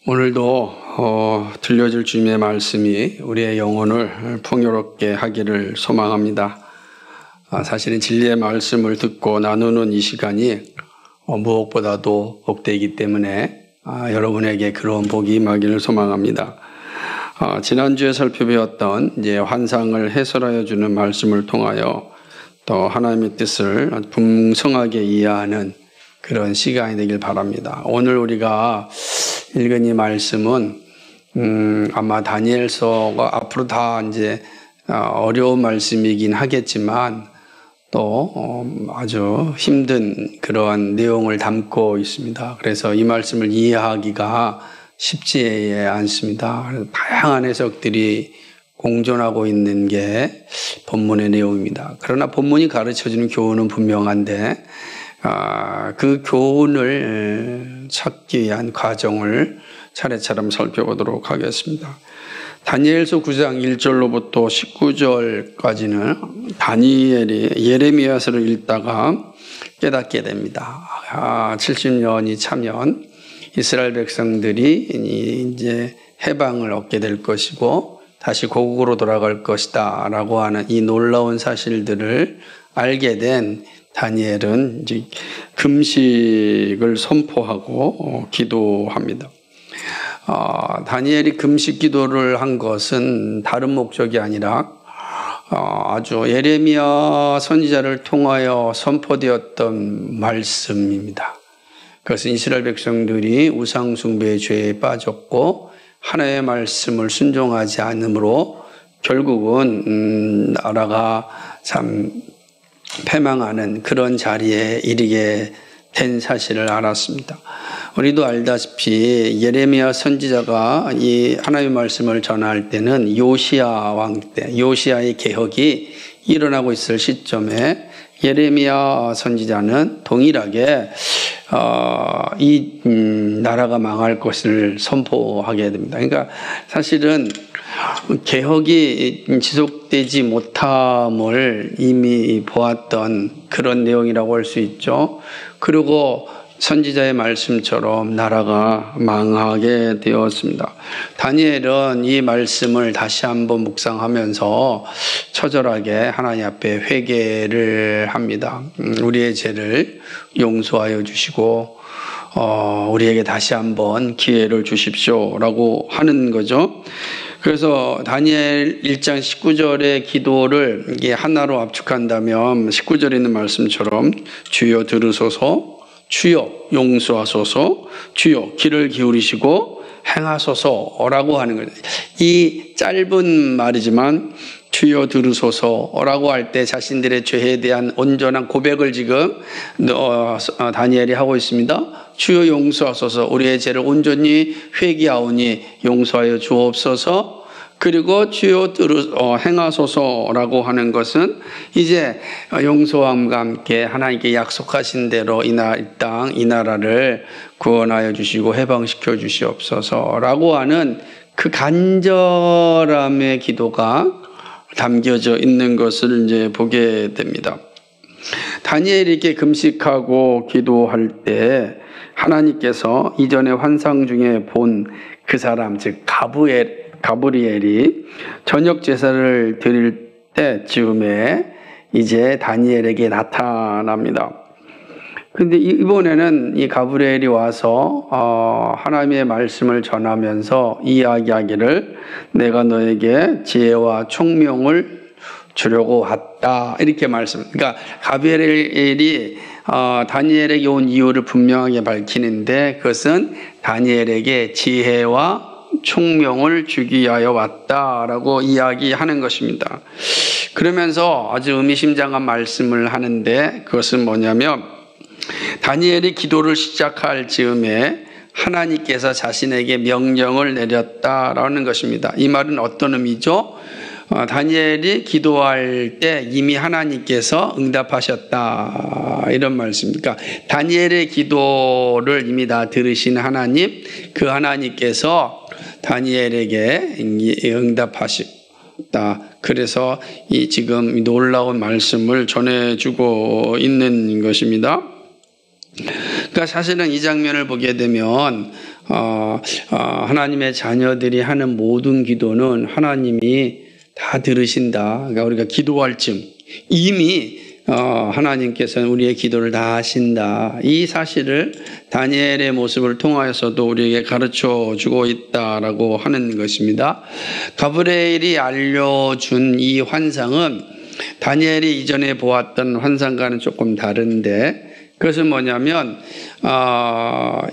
오늘도 들려줄 주님의 말씀이 우리의 영혼을 풍요롭게 하기를 소망합니다. 사실은 진리의 말씀을 듣고 나누는 이 시간이 무엇보다도 복되기 때문에 여러분에게 그런 복이 임하기를 소망합니다. 지난주에 살펴보았던 이제 환상을 해설하여 주는 말씀을 통하여 또 하나님의 뜻을 풍성하게 이해하는 그런 시간이 되길 바랍니다. 오늘 우리가 읽은 이 말씀은 아마 다니엘서가 앞으로 다 이제 어려운 말씀이긴 하겠지만 또 아주 힘든 그러한 내용을 담고 있습니다. 그래서 이 말씀을 이해하기가 쉽지 않습니다. 다양한 해석들이 공존하고 있는 게 본문의 내용입니다. 그러나 본문이 가르쳐주는 교훈은 분명한데 그 교훈을 찾기 위한 과정을 차례차례 살펴보도록 하겠습니다. 다니엘서 9장 1절로부터 19절까지는 다니엘이 예레미야서를 읽다가 깨닫게 됩니다. 70년이 차면 이스라엘 백성들이 이제 해방을 얻게 될 것이고 다시 고국으로 돌아갈 것이다 라고 하는 이 놀라운 사실들을 알게 된 다니엘은 이제 금식을 선포하고 기도합니다. 다니엘이 금식 기도를 한 것은 다른 목적이 아니라 아주 예레미야 선지자를 통하여 선포되었던 말씀입니다. 그것은 이스라엘 백성들이 우상 숭배의 죄에 빠졌고 하나님의 말씀을 순종하지 않으므로 결국은 나라가 참 패망하는 그런 자리에 이르게 된 사실을 알았습니다. 우리도 알다시피 예레미야 선지자가 이 하나님의 말씀을 전할 때는 요시야 왕 때, 요시야의 개혁이 일어나고 있을 시점에 예레미야 선지자는 동일하게 이 나라가 망할 것을 선포하게 됩니다. 그러니까 사실은 개혁이 지속되지 못함을 이미 보았던 그런 내용이라고 할 수 있죠. 그리고 선지자의 말씀처럼 나라가 망하게 되었습니다. 다니엘은 이 말씀을 다시 한번 묵상하면서 처절하게 하나님 앞에 회개를 합니다. 우리의 죄를 용서하여 주시고 우리에게 다시 한번 기회를 주십시오라고 하는 거죠. 그래서 다니엘 1장 19절의 기도를 이게 하나로 압축한다면 19절에 있는 말씀처럼 주여 들으소서, 주여 용서하소서, 주여 귀를 기울이시고 행하소서라고 하는 거예요. 이 짧은 말이지만 주여 들으소서라고 할 때 자신들의 죄에 대한 온전한 고백을 지금 다니엘이 하고 있습니다. 주여 용서하소서, 우리의 죄를 온전히 회개하오니 용서하여 주옵소서. 그리고 주여 행하소서라고 하는 것은 이제 용서함과 함께 하나님께 약속하신 대로 이 땅, 이 나라를 구원하여 주시고 해방시켜 주시옵소서라고 하는 그 간절함의 기도가 담겨져 있는 것을 이제 보게 됩니다. 다니엘에게 금식하고 기도할 때 하나님께서 이전에 환상 중에 본 그 사람, 즉 가브리엘이 저녁 제사를 드릴 때쯤에 이제 다니엘에게 나타납니다. 근데 이번에는 이 가브리엘이 와서 하나님의 말씀을 전하면서 이야기하기를 내가 너에게 지혜와 총명을 주려고 왔다 이렇게 말씀. 그러니까 가브리엘이 다니엘에게 온 이유를 분명하게 밝히는데 그것은 다니엘에게 지혜와 총명을 주기 위하여 왔다라고 이야기하는 것입니다. 그러면서 아주 의미심장한 말씀을 하는데 그것은 뭐냐면 다니엘이 기도를 시작할 즈음에 하나님께서 자신에게 명령을 내렸다라는 것입니다. 이 말은 어떤 의미죠? 다니엘이 기도할 때 이미 하나님께서 응답하셨다 이런 말씀입니다. 다니엘의 기도를 이미 다 들으신 하나님, 그 하나님께서 다니엘에게 응답하셨다. 그래서 이 지금 놀라운 말씀을 전해주고 있는 것입니다. 그러니까 사실은 이 장면을 보게 되면 하나님의 자녀들이 하는 모든 기도는 하나님이 다 들으신다. 그러니까 우리가 기도할 쯤 이미 하나님께서는 우리의 기도를 다 하신다. 이 사실을 다니엘의 모습을 통하여서도 우리에게 가르쳐 주고 있다라고 하는 것입니다. 가브리엘이 알려준 이 환상은 다니엘이 이전에 보았던 환상과는 조금 다른데, 그것은 뭐냐면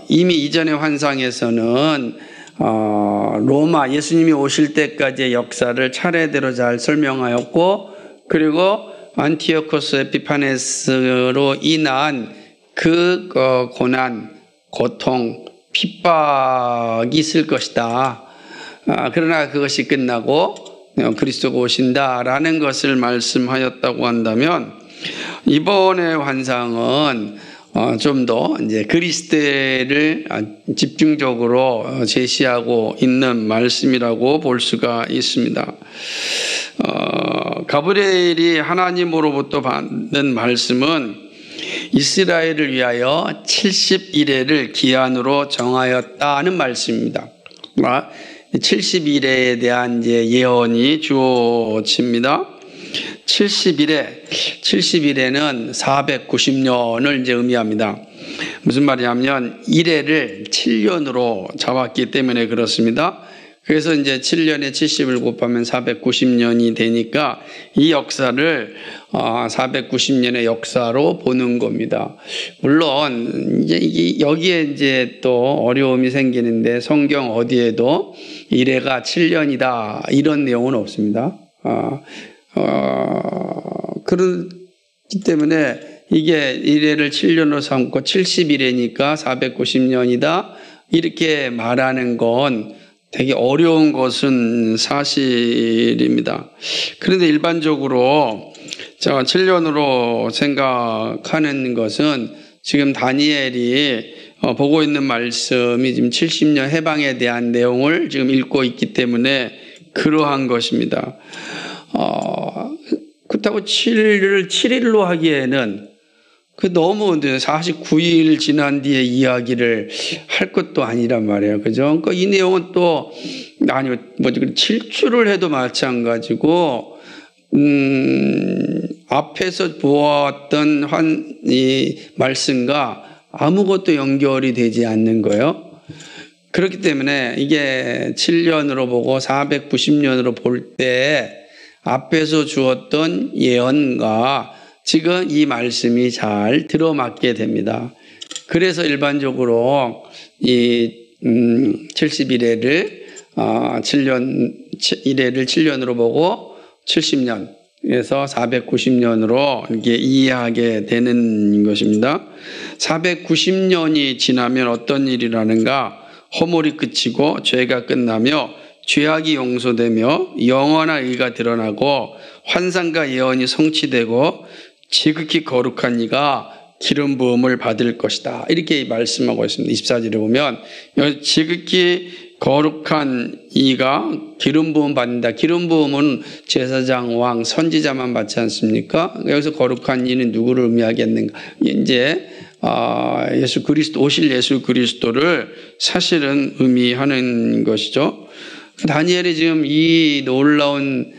이미 이전의 환상에서는 로마 예수님이 오실 때까지의 역사를 차례대로 잘 설명하였고, 그리고 안티오코스 에피파네스로 인한 그 고난, 고통, 핍박이 있을 것이다. 그러나 그것이 끝나고 그리스도가 오신다라는 것을 말씀하였다고 한다면, 이번의 환상은 좀 더 이제 그리스도를 집중적으로 제시하고 있는 말씀이라고 볼 수가 있습니다. 가브리엘이 하나님으로부터 받는 말씀은 이스라엘을 위하여 70일회를 기한으로 정하였다는 말씀입니다. 70일회에 대한 이제 예언이 주어집니다. 70일회는 490년을 이제 의미합니다. 무슨 말이냐면 1회를 7년으로 잡았기 때문에 그렇습니다. 그래서 이제 7년에 70을 곱하면 490년이 되니까 이 역사를 490년의 역사로 보는 겁니다. 물론 이제 여기에 이제 또 어려움이 생기는데, 성경 어디에도 1회가 7년이다 이런 내용은 없습니다. 그렇기 때문에 이게 1회를 7년으로 삼고 70일회니까 490년이다 이렇게 말하는 건 되게 어려운 것은 사실입니다. 그런데 일반적으로 7년으로 생각하는 것은 지금 다니엘이 보고 있는 말씀이 지금 70년 해방에 대한 내용을 지금 읽고 있기 때문에 그러한 것입니다. 그렇다고 7일을 7일로 하기에는 너무 49일 지난 뒤에 이야기를 할 것도 아니란 말이에요. 그죠? 그러니까 이 내용은 또, 7주를 해도 마찬가지고, 앞에서 보았던 이 말씀과 아무것도 연결이 되지 않는 거예요. 그렇기 때문에 이게 7년으로 보고 490년으로 볼 때 앞에서 주었던 예언과 지금 이 말씀이 잘 들어맞게 됩니다. 그래서 일반적으로 이 71회를 1회를 7년으로 보고 70년에서 490년으로 이렇게 이해하게 되는 것입니다. 490년이 지나면 어떤 일이라는가? 허물이 그치고 죄가 끝나며 죄악이 용서되며 영원한 의가 드러나고 환상과 예언이 성취되고 지극히 거룩한 이가 기름 부음을 받을 것이다. 이렇게 말씀하고 있습니다. 24절에 보면 지극히 거룩한 이가 기름 부음 받는다. 기름 부음은 제사장, 왕, 선지자만 받지 않습니까? 여기서 거룩한 이는 누구를 의미하겠는가? 이제 예수 그리스도, 오실 예수 그리스도를 사실은 의미하는 것이죠. 다니엘이 지금 이 놀라운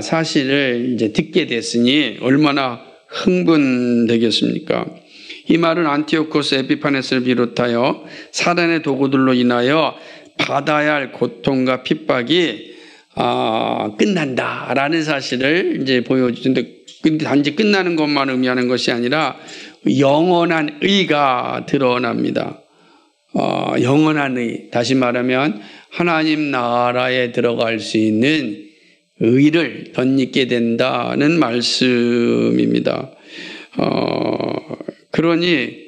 사실을 이제 듣게 됐으니 얼마나 흥분되겠습니까? 이 말은 안티오코스 에피파네스를 비롯하여 사단의 도구들로 인하여 받아야 할 고통과 핍박이 끝난다라는 사실을 이제 보여주는데, 단지 끝나는 것만 의미하는 것이 아니라 영원한 의가 드러납니다. 영원한 의, 다시 말하면 하나님 나라에 들어갈 수 있는 의를 덧입게 된다는 말씀입니다. 그러니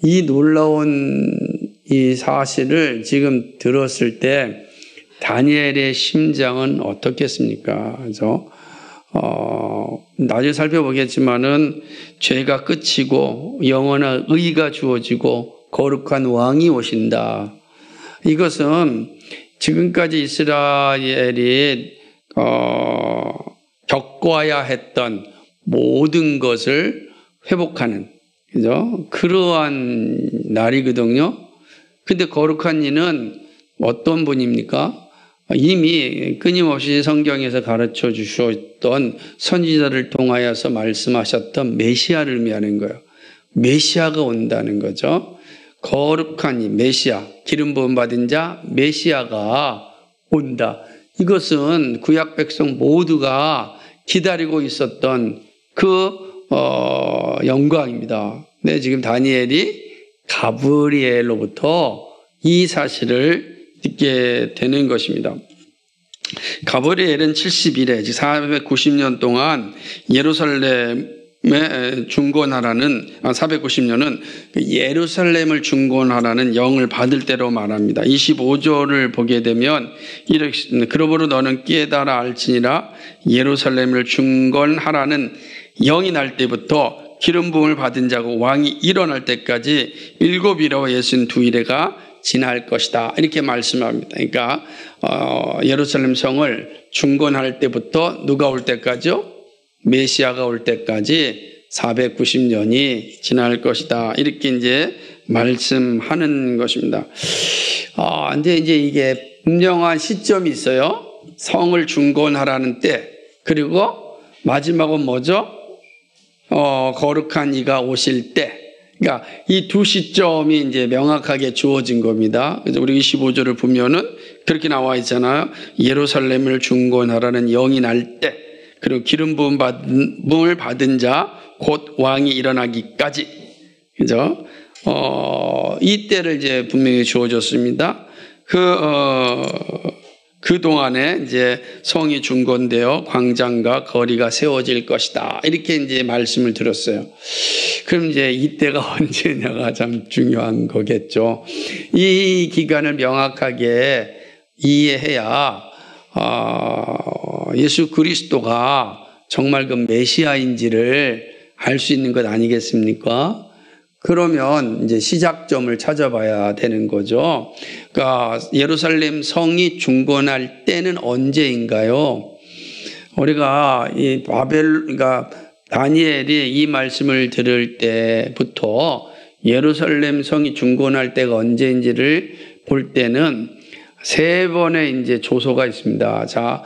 이 놀라운 이 사실을 지금 들었을 때 다니엘의 심장은 어떻겠습니까? 그래서 나중에 살펴보겠지만은 죄가 끝이고 영원한 의가 주어지고 거룩한 왕이 오신다. 이것은 지금까지 이스라엘이 겪어야 했던 모든 것을 회복하는, 그죠? 그러한 날이거든요. 근데 거룩한 이는 어떤 분입니까? 이미 끊임없이 성경에서 가르쳐 주셨던 선지자를 통하여서 말씀하셨던 메시아를 의미하는 거예요. 메시아가 온다는 거죠. 거룩한 이 메시아, 기름 부음 받은 자 메시아가 온다. 이것은 구약 백성 모두가 기다리고 있었던 그 영광입니다. 네, 지금 다니엘이 가브리엘로부터 이 사실을 듣게 되는 것입니다. 가브리엘은 71회, 즉 490년 동안 예루살렘에 중건하라는 490년은 예루살렘을 중건하라는 영을 받을 때로 말합니다. 25절을 보게 되면 이렇게 그러므로 너는 깨달아 알지니라 예루살렘을 중건하라는 영이 날 때부터 기름 부음을 받은 자고 왕이 일어날 때까지 7일과 62일에가 지날 것이다. 이렇게 말씀합니다. 그러니까 예루살렘 성을 중건할 때부터 누가 올 때까지요? 메시아가 올 때까지 490년이 지날 것이다. 이렇게 이제 말씀하는 것입니다. 근데 이제 이게 분명한 시점이 있어요. 성을 중건하라는 때, 그리고 마지막은 뭐죠? 거룩한 이가 오실 때. 그러니까 이 두 시점이 이제 명확하게 주어진 겁니다. 그래서 우리 25절을 보면은 그렇게 나와 있잖아요. 예루살렘을 중건하라는 영이 날 때, 그리고 기름 부음을 받은 자, 곧 왕이 일어나기까지. 그죠? 이 때를 이제 분명히 주어졌습니다. 그 동안에 이제 성이 중건되어 광장과 거리가 세워질 것이다. 이렇게 이제 말씀을 드렸어요. 그럼 이제 이때가 언제냐가 참 중요한 거겠죠. 이 기간을 명확하게 이해해야 예수 그리스도가 정말 그 메시아인지를 알 수 있는 것 아니겠습니까? 그러면 이제 시작점을 찾아봐야 되는 거죠. 그러니까 예루살렘 성이 중건할 때는 언제인가요? 우리가 그러니까 다니엘이 이 말씀을 들을 때부터 예루살렘 성이 중건할 때가 언제인지를 볼 때는 세 번의 이제 조소가 있습니다. 자,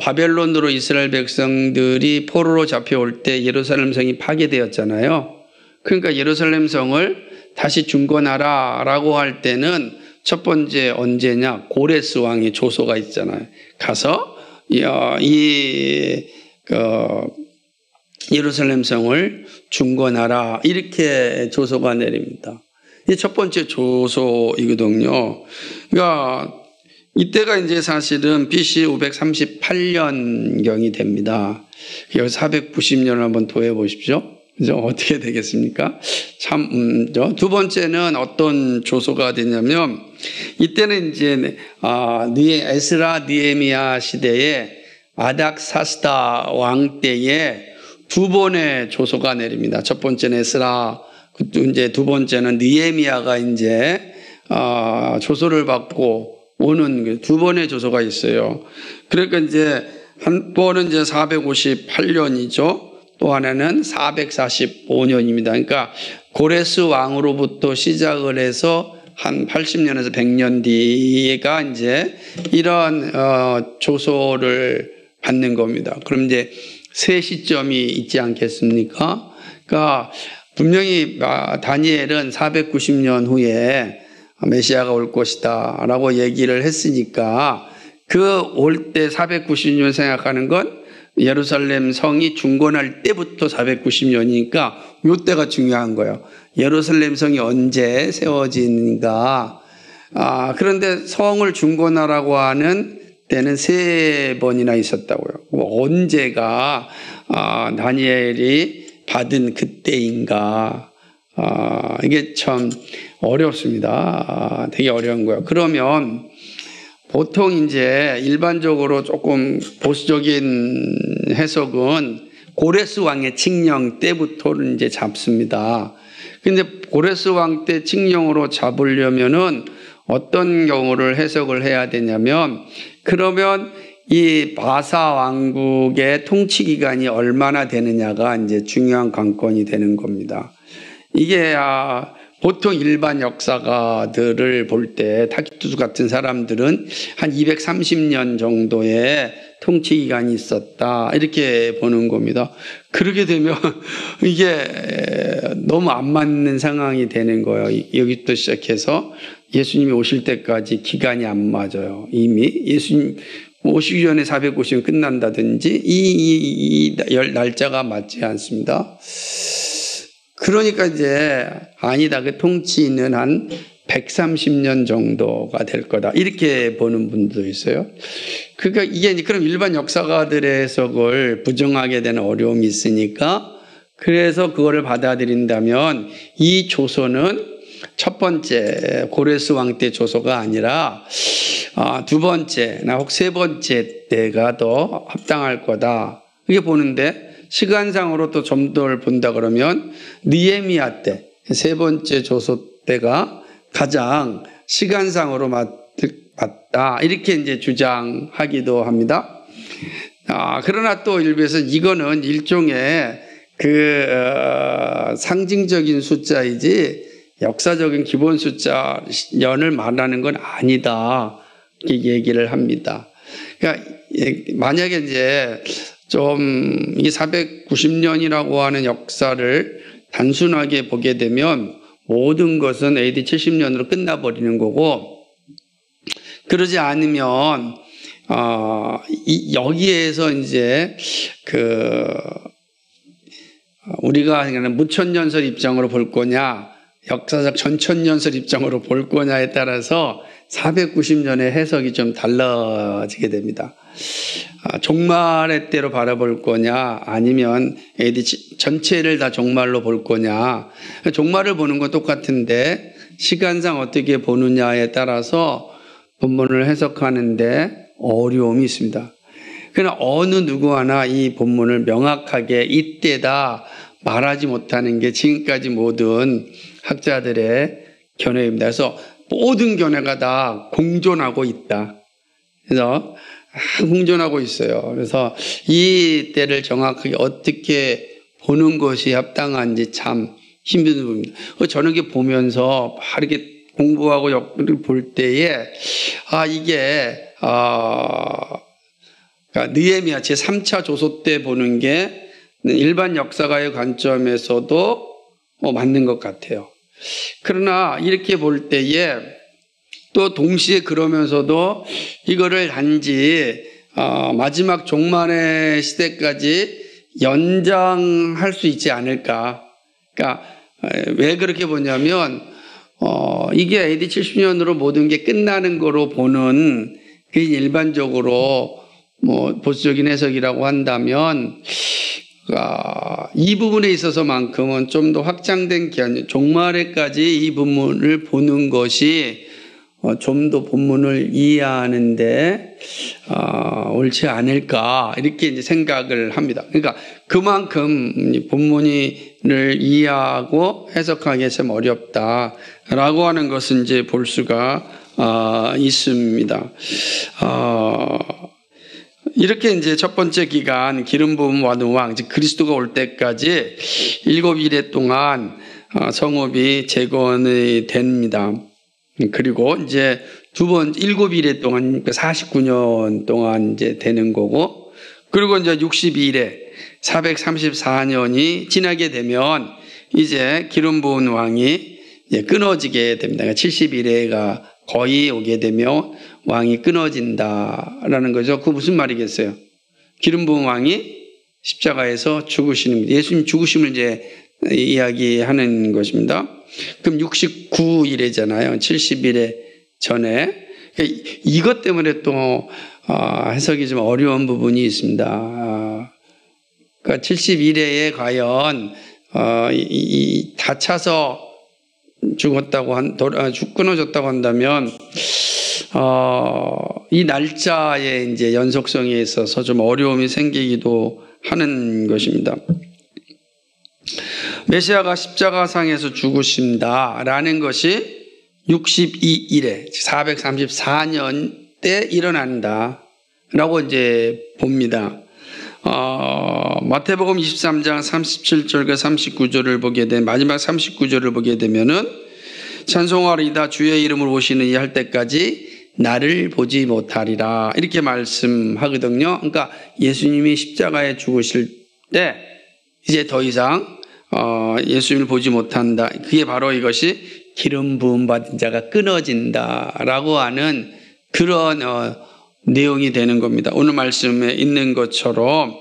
바벨론으로 이스라엘 백성들이 포로로 잡혀올 때 예루살렘 성이 파괴되었잖아요. 그러니까 예루살렘 성을 다시 중건하라라고 할 때는 첫 번째 언제냐? 고레스 왕의 조소가 있잖아요. 가서 예루살렘 성을 중건하라 이렇게 조소가 내립니다. 이 첫 번째 조소이거든요. 그러니까 이때가 이제 사실은 BC 538년경이 됩니다. 여기 490년을 한번 더해 보십시오. 그죠? 어떻게 되겠습니까? 두 번째는 어떤 조소가 되냐면, 이때는 이제, 에스라 느헤미야 시대에 아닥사스다 왕 때에 두 번의 조소가 내립니다. 첫 번째는 에스라, 이제 두 번째는 느헤미야가 이제, 조소를 받고 오는 두 번의 조소가 있어요. 그러니까 이제, 한 번은 이제 458년이죠. 또 하나는 445년입니다. 그러니까 고레스 왕으로부터 시작을 해서 한 80년에서 100년 뒤가 이제 이런 조소를 받는 겁니다. 그럼 이제 세 시점이 있지 않겠습니까? 그러니까 분명히 다니엘은 490년 후에 메시아가 올 것이다 라고 얘기를 했으니까 그 올 때 490년 생각하는 건 예루살렘 성이 중건할 때부터 490년이니까 이때가 중요한 거예요. 예루살렘 성이 언제 세워지는가. 그런데 성을 중건하라고 하는 때는 세 번이나 있었다고요. 언제가 다니엘이 받은 그때인가. 이게 참 어렵습니다. 되게 어려운 거예요. 그러면 보통 이제 일반적으로 조금 보수적인 해석은 고레스 왕의 칙령 때부터를 이제 잡습니다. 근데 고레스 왕 때 칙령으로 잡으려면은 어떤 경우를 해석을 해야 되냐면, 그러면 이 바사 왕국의 통치 기간이 얼마나 되느냐가 이제 중요한 관건이 되는 겁니다. 이게 보통 일반 역사가들을 볼 때 타키투스 같은 사람들은 한 230년 정도의 통치 기간이 있었다 이렇게 보는 겁니다. 그렇게 되면 이게 너무 안 맞는 상황이 되는 거예요. 여기부터 시작해서 예수님이 오실 때까지 기간이 안 맞아요. 이미 예수님 오시기 전에 450년 끝난다든지 이 날짜가 맞지 않습니다. 그러니까 이제 아니다. 그 통치는 한 130년 정도가 될 거다. 이렇게 보는 분도 있어요. 그러니까 이게 그럼 일반 역사가들의 해석을 부정하게 되는 어려움이 있으니까 그래서 그거를 받아들인다면 이 조서는 첫 번째 고레스 왕 때 조서가 아니라 두 번째나 혹 세 번째 때가 더 합당할 거다. 이게 보는데 시간상으로 또 좀 더 본다 그러면 느헤미야 때 세 번째 조서 때가 가장 시간상으로 맞다. 이렇게 이제 주장하기도 합니다. 그러나 또 일부에서 이거는 일종의 상징적인 숫자이지 역사적인 기본 숫자 년을 말하는 건 아니다. 이렇게 얘기를 합니다. 그러니까 만약에 이제 좀 이 490년이라고 하는 역사를 단순하게 보게 되면 모든 것은 AD 70년으로 끝나버리는 거고, 그러지 않으면 여기에서 이제 우리가 무천년설 입장으로 볼 거냐, 역사적 전천년설 입장으로 볼 거냐에 따라서 490년의 해석이 좀 달라지게 됩니다. 종말의 때로 바라볼 거냐 아니면 AD 전체를 다 종말로 볼 거냐. 종말을 보는 건 똑같은데 시간상 어떻게 보느냐에 따라서 본문을 해석하는데 어려움이 있습니다. 그러나 어느 누구 하나 이 본문을 명확하게 이때다 말하지 못하는 게 지금까지 모든 학자들의 견해입니다. 그래서 모든 견해가 다 공존하고 있다. 그래서 공존하고 있어요. 그래서 이 때를 정확하게 어떻게 보는 것이 합당한지 참 힘든 부분입니다. 저는 이게 보면서 이렇게 공부하고 볼 때에 이게 그러니까 느헤미야 제 3차 조소 때 보는 게 일반 역사가의 관점에서도 맞는 것 같아요. 그러나 이렇게 볼 때에 또 동시에 그러면서도 이거를 단지 마지막 종말의 시대까지 연장할 수 있지 않을까. 그러니까 왜 그렇게 보냐면 이게 AD 70년으로 모든 게 끝나는 거로 보는 그 일반적으로 보수적인 해석이라고 한다면 이 부분에 있어서만큼은 좀 더 확장된 기한, 종말에까지 이 부분을 보는 것이 좀 더 본문을 이해하는데 옳지 않을까 이렇게 이제 생각을 합니다. 그러니까 그만큼 본문을 이해하고 해석하기 참 어렵다라고 하는 것은 이제 볼 수가 있습니다. 이렇게 이제 첫 번째 기간 기름 부음 받은 왕, 즉 그리스도가 올 때까지 7일에 동안 성읍이 재건이 됩니다. 그리고 이제 7일에 동안 49년 동안 이제 되는 거고, 그리고 이제 62일에 434년이 지나게 되면 이제 기름 부은 왕이 끊어지게 됩니다. 70일에가 거의 오게 되며 왕이 끊어진다라는 거죠. 그거 무슨 말이겠어요? 기름 부은 왕이 십자가에서 죽으시는, 예수님 죽으심을 이제 이야기하는 것입니다. 그럼 69일이잖아요. 70일에 전에. 그러니까 이것 때문에 또 해석이 좀 어려운 부분이 있습니다. 그러니까 71회에 과연 다 차서 끊어졌다고 한다면 이 날짜의 이제 연속성에 있어서 좀 어려움이 생기기도 하는 것입니다. 메시아가 십자가상에서 죽으신다라는 것이 62일에 434년 때 일어난다라고 이제 봅니다. 마태복음 23장 37절과 39절을 보게 되면, 마지막 39절을 보게 되면은 찬송하리이다 주의 이름을 오시느니 할 때까지 나를 보지 못하리라 이렇게 말씀하거든요. 그러니까 예수님이 십자가에 죽으실 때 이제 더 이상 예수님을 보지 못한다. 그게 바로 이것이 기름 부음 받은 자가 끊어진다라고 하는 그런 내용이 되는 겁니다. 오늘 말씀에 있는 것처럼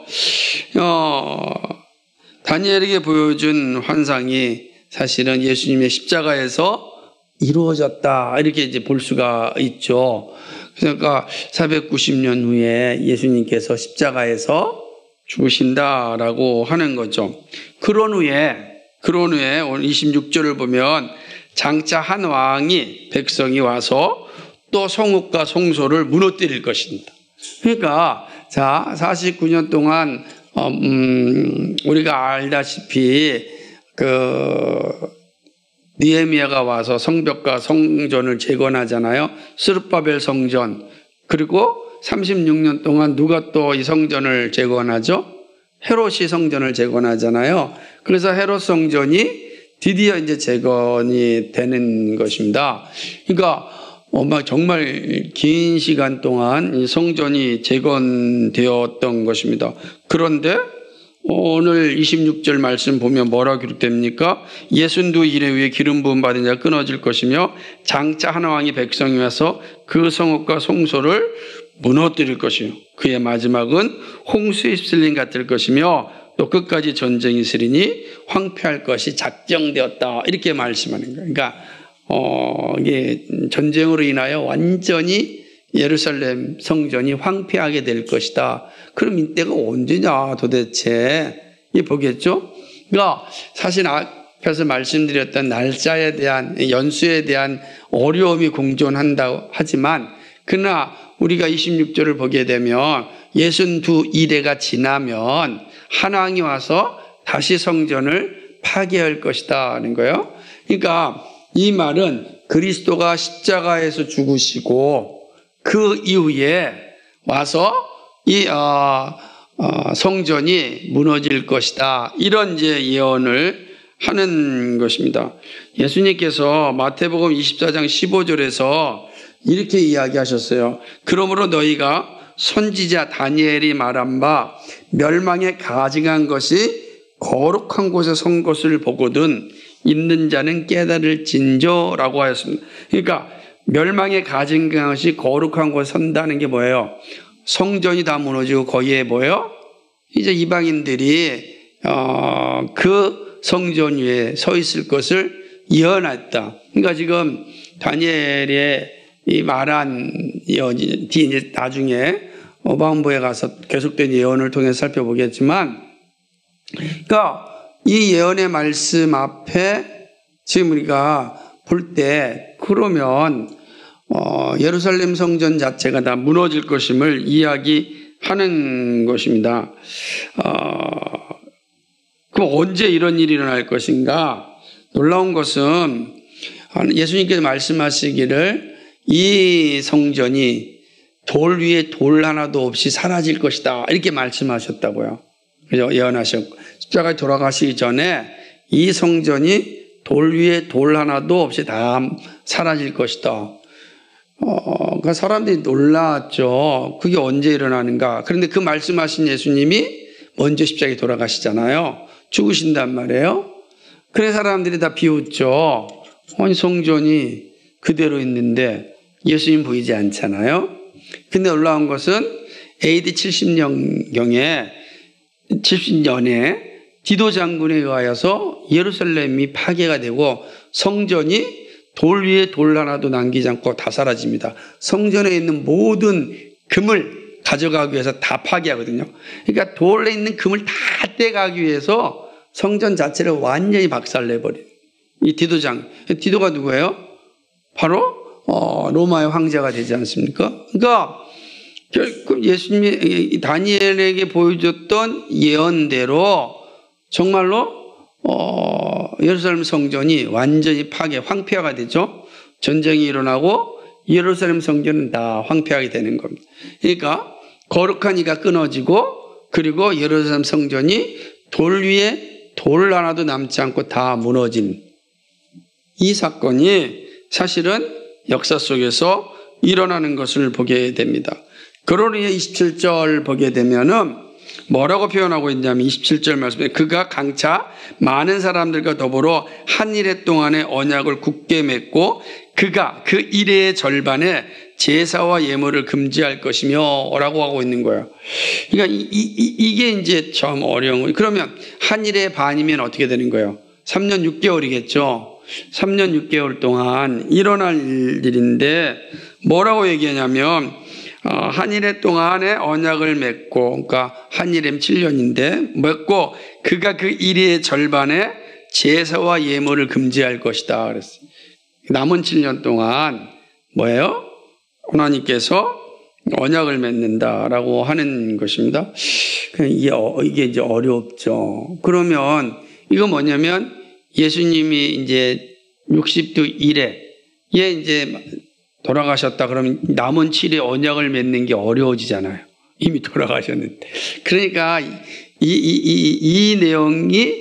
다니엘에게 보여준 환상이 사실은 예수님의 십자가에서 이루어졌다 이렇게 이제 볼 수가 있죠. 그러니까 490년 후에 예수님께서 십자가에서 죽으신다라고 하는 거죠. 그런 후에 오늘 26절을 보면 장차 한 왕이 백성이 와서 또 성읍과 성소를 무너뜨릴 것입니다. 그러니까 자 49년 동안 우리가 알다시피 느헤미야가 와서 성벽과 성전을 재건하잖아요. 스룹바벨 성전. 그리고 36년 동안 누가 또 이 성전을 재건하죠? 헤롯이 성전을 재건하잖아요. 그래서 헤롯 성전이 드디어 이제 재건이 되는 것입니다. 그러니까 정말 긴 시간 동안 이 성전이 재건되었던 것입니다. 그런데 오늘 26절 말씀 보면 뭐라고 기록됩니까? 62일 후에 기름 부음 받은 자가 끊어질 것이며 장차 한 왕이 백성이 와서 그 성읍과 성소를 무너뜨릴 것이요 그의 마지막은 홍수의 휩쓸림 같을 것이며 또 끝까지 전쟁이 있으리니 황폐할 것이 작정되었다 이렇게 말씀하는 거예요. 그러니까 이게 전쟁으로 인하여 완전히 예루살렘 성전이 황폐하게 될 것이다. 그럼 이때가 언제냐 도대체 이 보겠죠? 그러니까 사실 앞에서 말씀드렸던 날짜에 대한 연수에 대한 어려움이 공존한다고 하지만 그러나 우리가 26절을 보게 되면 62일에가 지나면 한 왕이 와서 다시 성전을 파괴할 것이다 하는 거예요. 그러니까 이 말은 그리스도가 십자가에서 죽으시고 그 이후에 와서 이 성전이 무너질 것이다. 이런 이제 예언을 하는 것입니다. 예수님께서 마태복음 24장 15절에서 이렇게 이야기하셨어요. 그러므로 너희가 선지자 다니엘이 말한 바 멸망에 가증한 것이 거룩한 곳에 선 것을 보거든 있는 자는 깨달을진저라고 하였습니다. 그러니까 멸망에 가증한 것이 거룩한 곳에 선다는 게 뭐예요? 성전이 다 무너지고 거기에 뭐예요? 이제 이방인들이 그 성전 위에 서 있을 것을 예언했다. 그러니까 지금 다니엘의 이 말한 예언이 이제 나중에 오방부에 가서 계속된 예언을 통해서 살펴보겠지만, 그러니까 이 예언의 말씀 앞에 지금 우리가 볼 때 그러면 예루살렘 성전 자체가 다 무너질 것임을 이야기하는 것입니다. 그럼 언제 이런 일이 일어날 것인가? 놀라운 것은 예수님께서 말씀하시기를 이 성전이 돌 위에 돌 하나도 없이 사라질 것이다 이렇게 말씀하셨다고요. 그죠? 예언하셨고 십자가에 돌아가시기 전에 이 성전이 돌 위에 돌 하나도 없이 다 사라질 것이다. 그러니까 사람들이 놀랐죠. 그게 언제 일어나는가. 그런데 그 말씀하신 예수님이 먼저 십자가에 돌아가시잖아요. 죽으신단 말이에요. 그래서 사람들이 다 비웃죠. 아니 성전이 그대로 있는데 예수님 보이지 않잖아요. 근데 놀라운 것은 AD 70년경에 70년에 디도 장군에 의하여서 예루살렘이 파괴가 되고 성전이 돌 위에 돌 하나도 남기지 않고 다 사라집니다. 성전에 있는 모든 금을 가져가기 위해서 다 파괴하거든요. 그러니까 돌에 있는 금을 다 떼가기 위해서 성전 자체를 완전히 박살내버린 이 디도가 누구예요? 바로 로마의 황제가 되지 않습니까? 그러니까 결국 예수님이 다니엘에게 보여줬던 예언대로 정말로 예루살렘 성전이 완전히 황폐화가 되죠. 전쟁이 일어나고 예루살렘 성전은 다 황폐하게 되는 겁니다. 그러니까 거룩한 이가 끊어지고 그리고 예루살렘 성전이 돌 위에 돌 하나도 남지 않고 다 무너진 이 사건이 사실은 역사 속에서 일어나는 것을 보게 됩니다. 그러므로 27절 보게 되면은 뭐라고 표현하고 있냐면 27절 말씀에 그가 강차 많은 사람들과 더불어 한 일해 동안의 언약을 굳게 맺고 그가 그 일의 절반에 제사와 예물을 금지할 것이며 라고 하고 있는 거예요. 그러니까 이게 이제 참 어려운 거예요. 그러면 한 일의 반이면 어떻게 되는 거예요? 3년 6개월이겠죠. 3년 6개월 동안 일어날 일인데 뭐라고 얘기하냐면 한 일해 동안의 언약을 맺고, 그러니까 한 일이면 7년인데 맺고 그가 그 일의 절반에 제사와 예물을 금지할 것이다 그랬어요. 남은 7년 동안 뭐예요? 하나님께서 언약을 맺는다라고 하는 것입니다. 이게 이제 어렵죠. 그러면 이거 뭐냐면 예수님이 이제 60도 1에 이제 돌아가셨다 그러면 남은 7에 언약을 맺는 게 어려워지잖아요. 이미 돌아가셨는데. 그러니까 이 내용이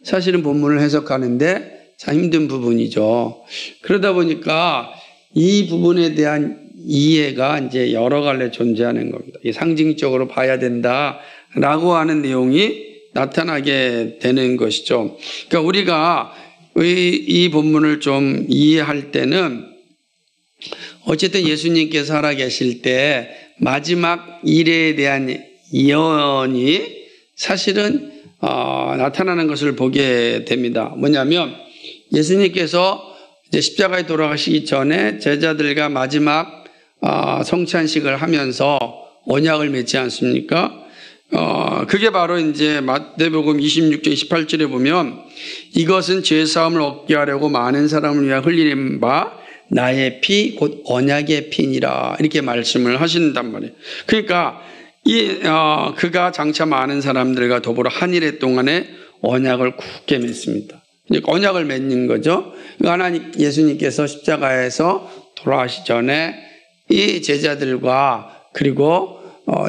사실은 본문을 해석하는데 참 힘든 부분이죠. 그러다 보니까 이 부분에 대한 이해가 이제 여러 갈래 존재하는 겁니다. 상징적으로 봐야 된다라고 하는 내용이 나타나게 되는 것이죠. 그러니까 우리가 이 본문을 좀 이해할 때는 어쨌든 예수님께서 살아계실 때 마지막 일에 대한 예언이 사실은 나타나는 것을 보게 됩니다. 뭐냐면 예수님께서 이제 십자가에 돌아가시기 전에 제자들과 마지막 성찬식을 하면서 언약을 맺지 않습니까? 그게 바로 이제 마태복음 26장 28절에 보면 이것은 죄사함을 얻게 하려고 많은 사람을 위하여 흘리는 바 나의 피 곧 언약의 피니라 이렇게 말씀을 하신단 말이에요. 그러니까 그가 장차 많은 사람들과 더불어 한 일해 동안에 언약을 굳게 맺습니다. 언약을 맺는 거죠. 하나님 예수님께서 십자가에서 돌아가시기 전에 이 제자들과 그리고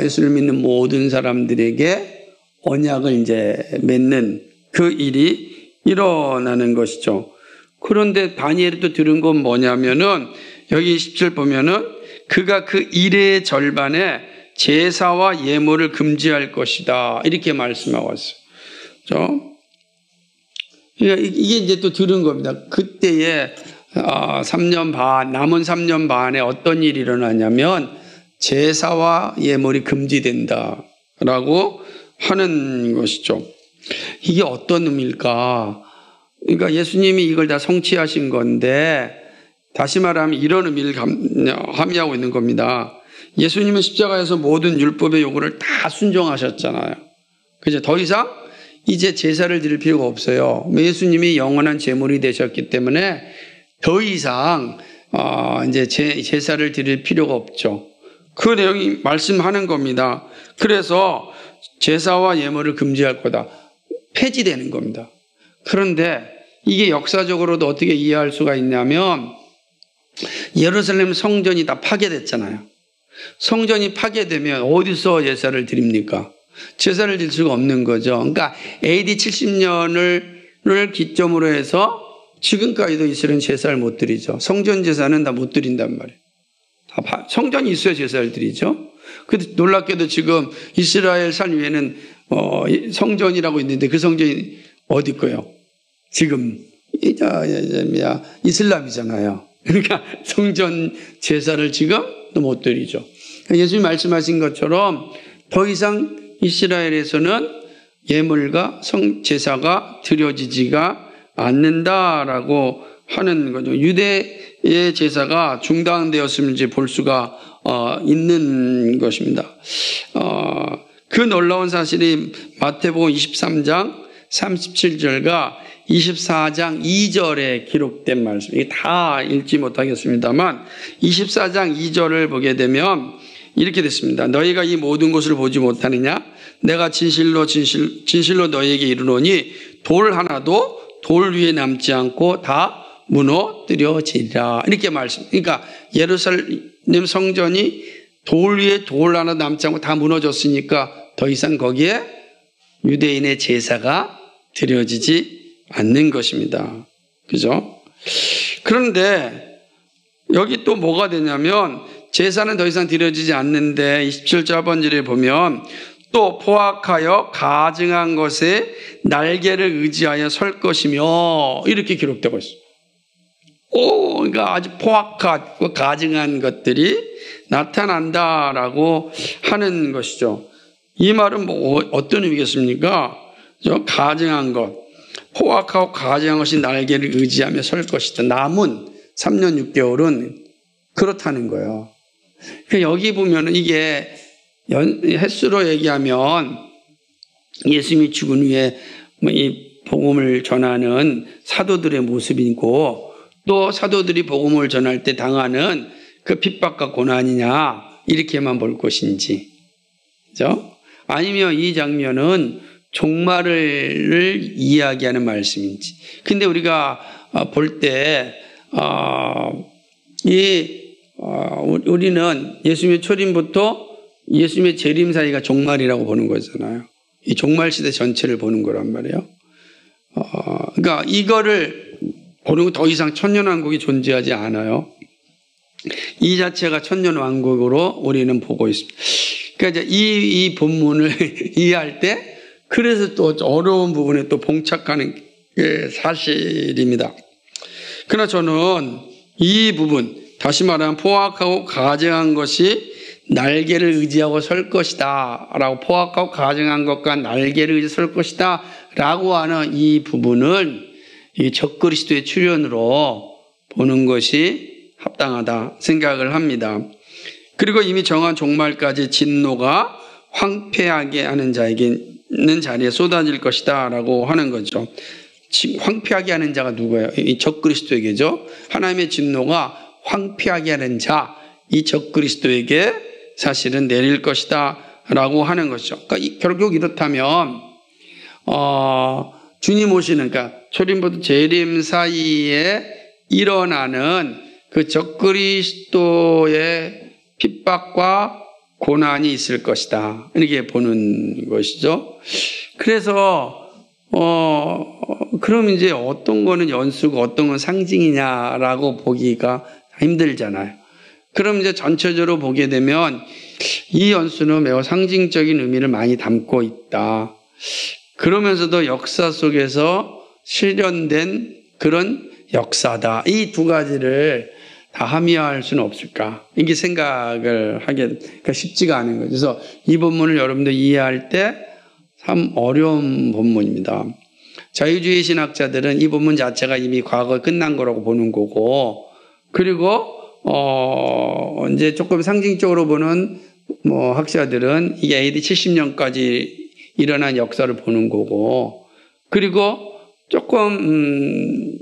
예수를 믿는 모든 사람들에게 언약을 이제 맺는 그 일이 일어나는 것이죠. 그런데 다니엘이 또 들은 건 뭐냐면은 여기 10절 보면은 그가 그 일의 절반에 제사와 예물을 금지할 것이다 이렇게 말씀하고 있어요. 그렇죠? 그러니까 이게 이제 또 들은 겁니다. 그때에 3년 반 남은 3년 반에 어떤 일이 일어나냐면 제사와 예물이 금지된다라고 하는 것이죠. 이게 어떤 의미일까? 그러니까 예수님이 이걸 다 성취하신 건데 다시 말하면 이런 의미를 함의하고 있는 겁니다. 예수님은 십자가에서 모든 율법의 요구를 다 순종하셨잖아요. 그죠? 더 이상 이제 제사를 드릴 필요가 없어요. 예수님이 영원한 제물이 되셨기 때문에 더 이상 이제 제사를 드릴 필요가 없죠. 그 내용이 말씀하는 겁니다. 그래서 제사와 예물을 금지할 거다. 폐지되는 겁니다. 그런데 이게 역사적으로도 어떻게 이해할 수가 있냐면 예루살렘 성전이 다 파괴됐잖아요. 성전이 파괴되면 어디서 제사를 드립니까? 제사를 드릴 수가 없는 거죠. 그러니까 AD 70년을 기점으로 해서 지금까지도 이스라엘은 제사를 못 드리죠. 성전 제사는 다 못 드린단 말이에요. 성전이 있어야 제사를 드리죠. 근데 놀랍게도 지금 이스라엘 산 위에는 성전이라고 있는데 그 성전이 어디 거예요? 지금 이슬람이잖아요. 그러니까 성전 제사를 지금 또 못 드리죠. 예수님 말씀하신 것처럼 더 이상 이스라엘에서는 예물과 제사가 드려지지가 않는다라고 하는 거죠. 유대의 제사가 중단되었음을 이제 볼 수가 있는 것입니다. 그 놀라운 사실이 마태복음 23장 37절과 24장 2절에 기록된 말씀. 이게 다 읽지 못하겠습니다만 24장 2절을 보게 되면 이렇게 됐습니다. 너희가 이 모든 것을 보지 못하느냐? 내가 진실로 너희에게 이르노니 돌 하나도 돌 위에 남지 않고 다 무너뜨려지리라. 이렇게 말씀. 그러니까 예루살렘 성전이 돌 위에 돌 하나 남지 않고 다 무너졌으니까 더 이상 거기에 유대인의 제사가 드려지지 않는 것입니다. 그죠? 그런데 여기 또 뭐가 되냐면 제사는 더 이상 드려지지 않는데 27절 하반절에 보면 또 포악하여 가증한 것에 날개를 의지하여 설 것이며 이렇게 기록되고 있어요. 그러니까 아주 포악하고 가증한 것들이 나타난다라고 하는 것이죠. 이 말은 어떤 의미겠습니까? 가증한 것, 포악하고 가증한 것이 날개를 의지하며 설 것이다. 남은 3년 6개월은 그렇다는 거예요. 여기 보면은 이게 횟수로 얘기하면 예수님이 죽은 후에 이 복음을 전하는 사도들의 모습이고 또 사도들이 복음을 전할 때 당하는 그 핍박과 고난이냐 이렇게만 볼 것인지, 그죠? 아니면 이 장면은 종말을 이야기하는 말씀인지. 근데 우리가 볼 때 우리는 예수님의 초림부터 예수님의 재림 사이가 종말이라고 보는 거잖아요. 이 종말 시대 전체를 보는 거란 말이에요. 그러니까 이거를 보는 거 더 이상 천년왕국이 존재하지 않아요. 이 자체가 천년왕국으로 우리는 보고 있습니다. 그러니까 이제 이 본문을 이해할 때 그래서 또 어려운 부분에 또 봉착하는 게 사실입니다. 그러나 저는 이 부분, 다시 말하면 포악하고 가증한 것이 날개를 의지하고 설 것이다 라고, 포악하고 가증한 것과 날개를 의지해 설 것이다 라고 하는 이 부분은 이 적그리스도의 출현으로 보는 것이 합당하다 생각을 합니다. 그리고 이미 정한 종말까지 진노가 황폐하게 하는 자에게는 자리에 쏟아질 것이다 라고 하는 거죠. 황폐하게 하는 자가 누구예요? 이 적그리스도에게죠. 하나님의 진노가 황폐하게 하는 자, 이 적그리스도에게 사실은 내릴 것이다 라고 하는 것이죠. 그러니까 결국 이렇다면 주님 오시는, 그러니까 초림부터 재림 사이에 일어나는 그 적그리스도의 핍박과 고난이 있을 것이다, 이렇게 보는 것이죠. 그래서 그럼 이제 어떤 거는 연수고 어떤 건 상징이냐라고 보기가 힘들잖아요. 그럼 이제 전체적으로 보게 되면 이 연수는 매우 상징적인 의미를 많이 담고 있다. 그러면서도 역사 속에서 실현된 그런 역사다. 이 두 가지를 다 함의할 수는 없을까? 이게 생각을 하게 쉽지가 않은 거죠. 그래서 이 본문을 여러분들 이해할 때 참 어려운 본문입니다. 자유주의 신학자들은 이 본문 자체가 이미 과거에 끝난 거라고 보는 거고, 그리고 이제 조금 상징적으로 보는 학자들은 이게 AD 70년까지 일어난 역사를 보는 거고, 그리고 조금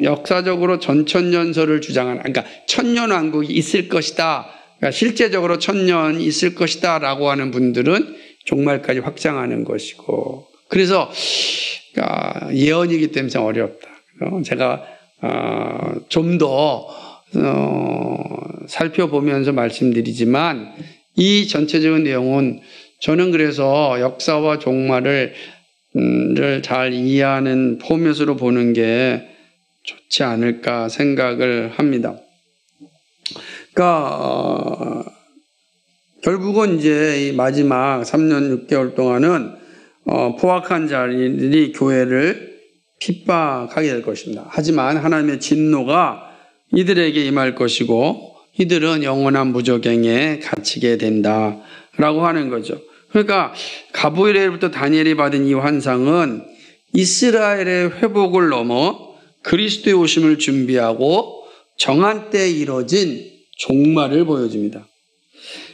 역사적으로 전천년설을 주장하는, 그러니까 천년왕국이 있을 것이다, 그러니까 실제적으로 천년 있을 것이다 라고 하는 분들은 종말까지 확장하는 것이고, 그래서 예언이기 때문에 참 어렵다. 제가 좀 더 살펴보면서 말씀드리지만 이 전체적인 내용은 저는 그래서 역사와 종말을 잘 이해하는 포맷으로 보는 게 좋지 않을까 생각을 합니다. 그러니까 결국은 이제 이 마지막 3년 6개월 동안은 포악한 자들이 교회를 핍박하게 될 것입니다. 하지만 하나님의 진노가 이들에게 임할 것이고 이들은 영원한 무저갱에 갇히게 된다라고 하는 거죠. 그러니까 가브리엘부터 다니엘이 받은 이 환상은 이스라엘의 회복을 넘어 그리스도의 오심을 준비하고 정한 때에 이뤄진 종말을 보여줍니다.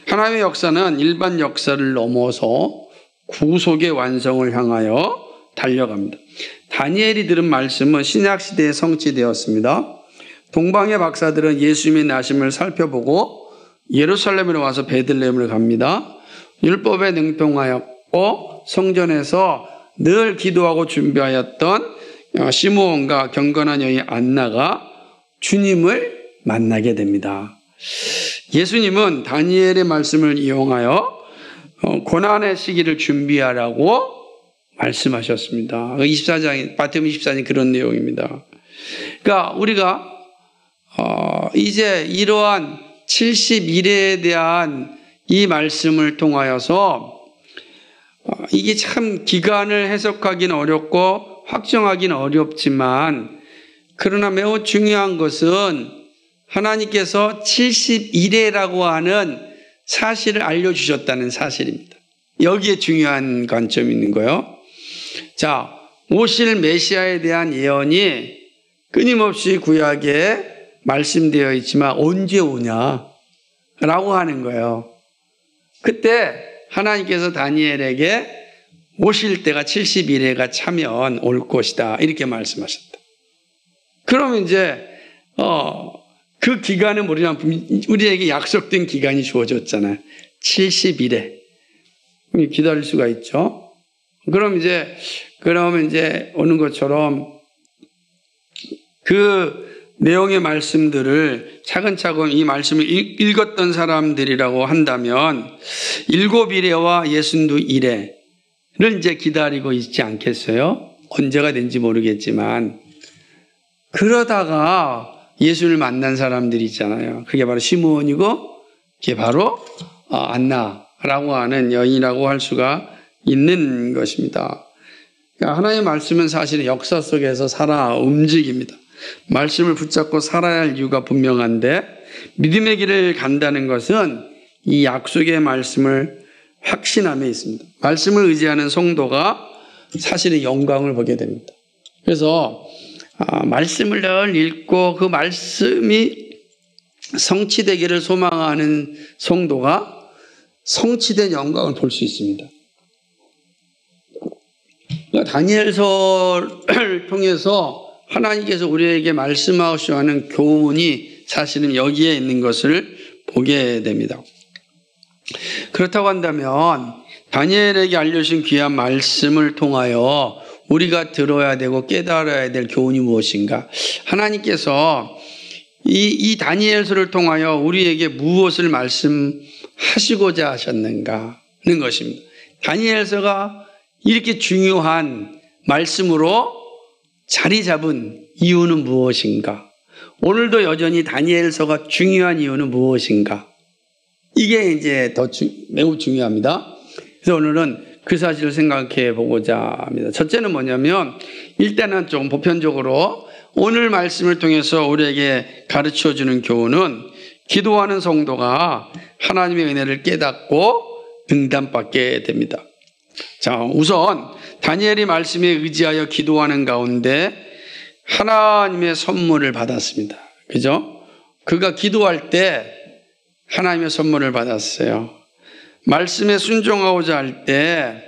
하나님의 역사는 일반 역사를 넘어서 구속의 완성을 향하여 달려갑니다. 다니엘이 들은 말씀은 신약시대에 성취되었습니다. 동방의 박사들은 예수님의 나심을 살펴보고 예루살렘으로 와서 베들레헴을 갑니다. 율법에 능통하였고 성전에서 늘 기도하고 준비하였던 시므온과 경건한 여인 안나가 주님을 만나게 됩니다. 예수님은 다니엘의 말씀을 이용하여 고난의 시기를 준비하라고 말씀하셨습니다. 24장, 마태복음 24장이 그런 내용입니다. 그러니까 우리가 이제 이러한 70일에 대한 이 말씀을 통하여서 이게 참 기간을 해석하기는 어렵고 확정하기는 어렵지만 그러나 매우 중요한 것은 하나님께서 70일에라고 하는 사실을 알려주셨다는 사실입니다. 여기에 중요한 관점이 있는 거예요. 자, 오실 메시아에 대한 예언이 끊임없이 구약에 말씀되어 있지만 언제 오냐라고 하는 거예요. 그때 하나님께서 다니엘에게 오실 때가 70일에가 차면 올 것이다 이렇게 말씀하셨다. 그러면 이제 그 기간은 우리에게 약속된 기간이 주어졌잖아요. 70일에 기다릴 수가 있죠. 그러면 이제 오는 것처럼 그 내용의 말씀들을 차근차근 이 말씀을 읽었던 사람들이라고 한다면 7일에와 62일에를 이제 기다리고 있지 않겠어요? 언제가 된지 모르겠지만 그러다가 예수를 만난 사람들이 있잖아요. 그게 바로 시므온이고 그게 바로 안나라고 하는 여인이라고 할 수가 있는 것입니다. 그러니까 하나님의 말씀은 사실은 역사 속에서 살아 움직입니다. 말씀을 붙잡고 살아야 할 이유가 분명한데 믿음의 길을 간다는 것은 이 약속의 말씀을 확신함에 있습니다. 말씀을 의지하는 성도가 사실은 영광을 보게 됩니다. 그래서 말씀을 늘 읽고 그 말씀이 성취되기를 소망하는 성도가 성취된 영광을 볼 수 있습니다. 그러니까 다니엘서를 통해서 하나님께서 우리에게 말씀하시려 하는 교훈이 사실은 여기에 있는 것을 보게 됩니다. 그렇다고 한다면 다니엘에게 알려주신 귀한 말씀을 통하여 우리가 들어야 되고 깨달아야 될 교훈이 무엇인가? 하나님께서 이 다니엘서를 통하여 우리에게 무엇을 말씀하시고자 하셨는가는 것입니다. 다니엘서가 이렇게 중요한 말씀으로 자리 잡은 이유는 무엇인가? 오늘도 여전히 다니엘서가 중요한 이유는 무엇인가? 이게 이제 매우 중요합니다. 그래서 오늘은 그 사실을 생각해 보고자 합니다. 첫째는 뭐냐면 일단은 좀 보편적으로 오늘 말씀을 통해서 우리에게 가르쳐 주는 교훈은 기도하는 성도가 하나님의 은혜를 깨닫고 응답받게 됩니다. 자, 우선 다니엘이 말씀에 의지하여 기도하는 가운데 하나님의 선물을 받았습니다. 그죠? 그가 기도할 때 하나님의 선물을 받았어요. 말씀에 순종하고자 할 때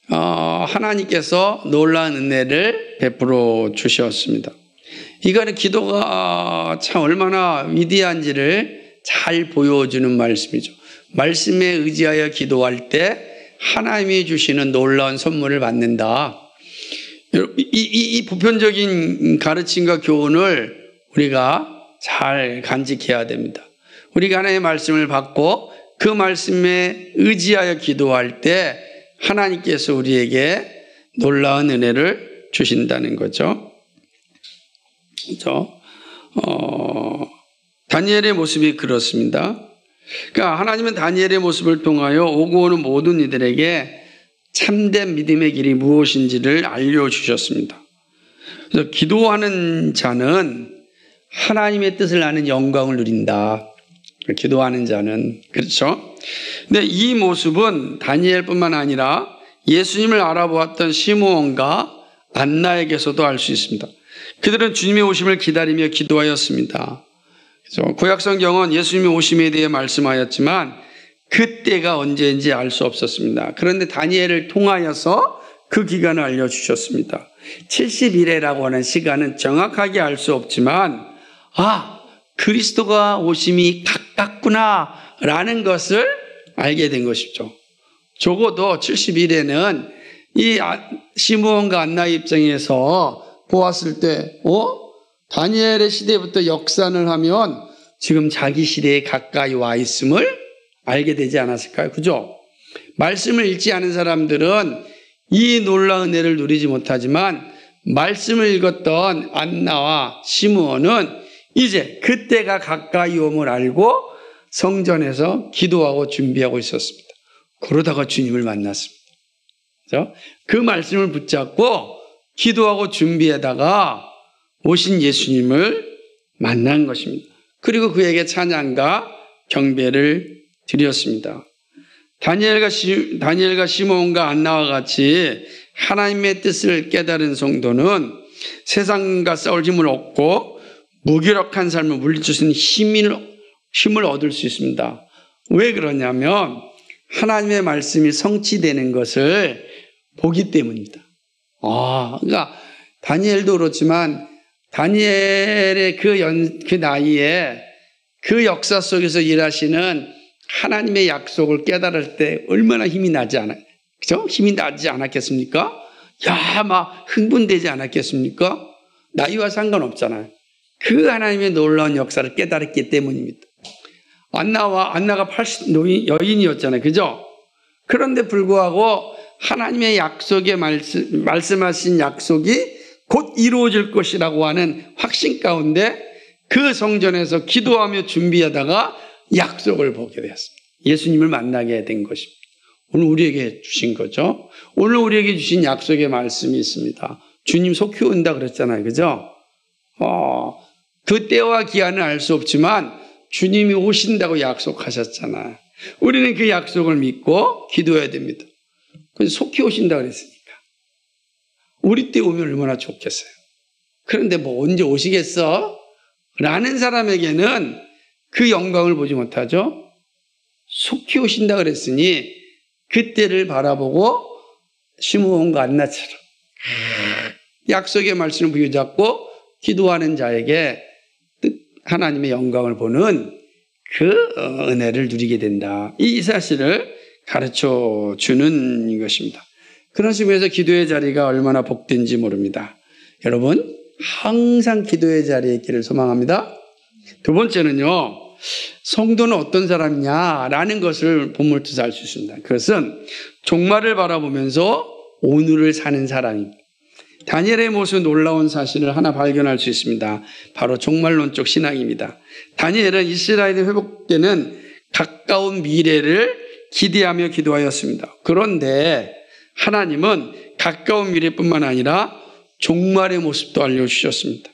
하나님께서 놀라운 은혜를 베풀어 주셨습니다. 이거는 기도가 참 얼마나 위대한지를 잘 보여주는 말씀이죠. 말씀에 의지하여 기도할 때 하나님이 주시는 놀라운 선물을 받는다. 이 보편적인 가르침과 교훈을 우리가 잘 간직해야 됩니다. 우리가 하나님의 말씀을 받고 그 말씀에 의지하여 기도할 때 하나님께서 우리에게 놀라운 은혜를 주신다는 거죠. 그렇죠? 다니엘의 모습이 그렇습니다. 그러니까 하나님은 다니엘의 모습을 통하여 오고 오는 모든 이들에게 참된 믿음의 길이 무엇인지를 알려주셨습니다. 그래서 기도하는 자는 하나님의 뜻을 아는 영광을 누린다. 기도하는 자는. 그렇죠? 근데 이 모습은 다니엘뿐만 아니라 예수님을 알아보았던 시므온과 안나에게서도 알 수 있습니다. 그들은 주님의 오심을 기다리며 기도하였습니다. 그래서 구약성경은 예수님의 오심에 대해 말씀하였지만 그때가 언제인지 알 수 없었습니다. 그런데 다니엘을 통하여서 그 기간을 알려주셨습니다. 70일이라고 하는 시간은 정확하게 알 수 없지만 그리스도가 오심이 가깝구나 라는 것을 알게 된 것이죠. 적어도 70일에는 이 시므온과 안나의 입장에서 보았을 때 다니엘의 시대부터 역산을 하면 지금 자기 시대에 가까이 와 있음을 알게 되지 않았을까요? 그죠? 말씀을 읽지 않은 사람들은 이 놀라운 은혜를 누리지 못하지만 말씀을 읽었던 안나와 시므온은 이제 그때가 가까이 om을 알고 성전에서 기도하고 준비하고 있었습니다. 그러다가 주님을 만났습니다. 그렇죠? 그 말씀을 붙잡고 기도하고 준비하다가 오신 예수님을 만난 것입니다. 그리고 그에게 찬양과 경배를 드렸습니다. 다니엘과 시므온과 안나와 같이 하나님의 뜻을 깨달은 성도는 세상과 싸울 힘을 얻고 무기력한 삶을 물리칠 수 있는 힘을 얻을 수 있습니다. 왜 그러냐면 하나님의 말씀이 성취되는 것을 보기 때문입니다. 그러니까 다니엘도 그렇지만 다니엘의 그 나이에 그 역사 속에서 일하시는 하나님의 약속을 깨달을 때 얼마나 힘이 나지 않아요? 그죠? 힘이 나지 않았겠습니까? 막 흥분되지 않았겠습니까? 나이와 상관없잖아요. 그 하나님의 놀라운 역사를 깨달았기 때문입니다. 안나가 80 여인이었잖아요. 그죠? 그런데 불구하고 하나님의 약속에 말씀하신 약속이 곧 이루어질 것이라고 하는 확신 가운데 그 성전에서 기도하며 준비하다가 약속을 보게 되었습니다. 예수님을 만나게 된 것입니다. 오늘 우리에게 주신 거죠. 오늘 우리에게 주신 약속의 말씀이 있습니다. 주님 속히 온다 그랬잖아요. 그죠? 그 때와 기한은 알 수 없지만 주님이 오신다고 약속하셨잖아요. 우리는 그 약속을 믿고 기도해야 됩니다. 그래서 속히 오신다 그랬으니까. 우리 때 오면 얼마나 좋겠어요. 그런데 언제 오시겠어? 라는 사람에게는 그 영광을 보지 못하죠. 속히 오신다 그랬으니 그때를 바라보고 시므온과 안나처럼 약속의 말씀을 부여잡고 기도하는 자에게 하나님의 영광을 보는 그 은혜를 누리게 된다. 이 사실을 가르쳐 주는 것입니다. 그런 식으로 기도의 자리가 얼마나 복된지 모릅니다. 여러분 항상 기도의 자리에 있기를 소망합니다. 두 번째는요, 성도는 어떤 사람이냐라는 것을 본문에서 알 수 있습니다. 그것은 종말을 바라보면서 오늘을 사는 사람입니다. 다니엘의 모습 놀라운 사실을 하나 발견할 수 있습니다. 바로 종말론적 신앙입니다. 다니엘은 이스라엘이 회복되는 가까운 미래를 기대하며 기도하였습니다. 그런데 하나님은 가까운 미래뿐만 아니라 종말의 모습도 알려주셨습니다.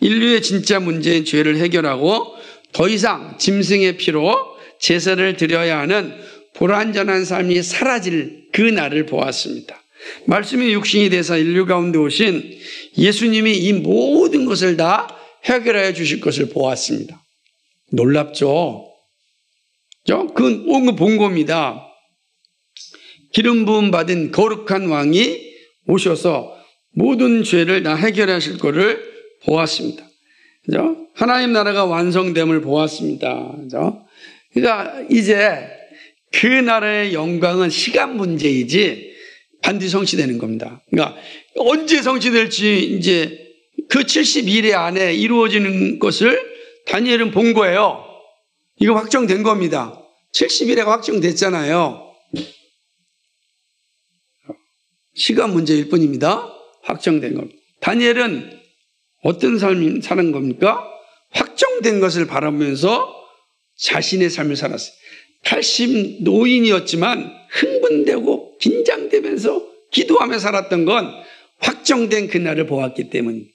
인류의 진짜 문제인 죄를 해결하고 더 이상 짐승의 피로 제사를 드려야 하는 불완전한 삶이 사라질 그 날을 보았습니다. 말씀이 육신이 되사 인류 가운데 오신 예수님이 이 모든 것을 다 해결하여 주실 것을 보았습니다. 놀랍죠? 그건 본 겁니다. 기름 부음 받은 거룩한 왕이 오셔서 모든 죄를 다 해결하실 것을 보았습니다. 그죠? 하나님 나라가 완성됨을 보았습니다. 그죠? 그러니까 이제 그 나라의 영광은 시간 문제이지 반드시 성취되는 겁니다. 그러니까 언제 성취될지 이제 그 70일의 안에 이루어지는 것을 다니엘은 본 거예요. 이거 확정된 겁니다. 70일에 확정됐잖아요. 시간 문제일 뿐입니다. 확정된 겁니다. 다니엘은 어떤 삶을 사는 겁니까? 확정된 것을 바라보면서 자신의 삶을 살았어요. 80 노인이었지만 흥분되고 긴장되면서 기도하며 살았던 건 확정된 그날을 보았기 때문입니다.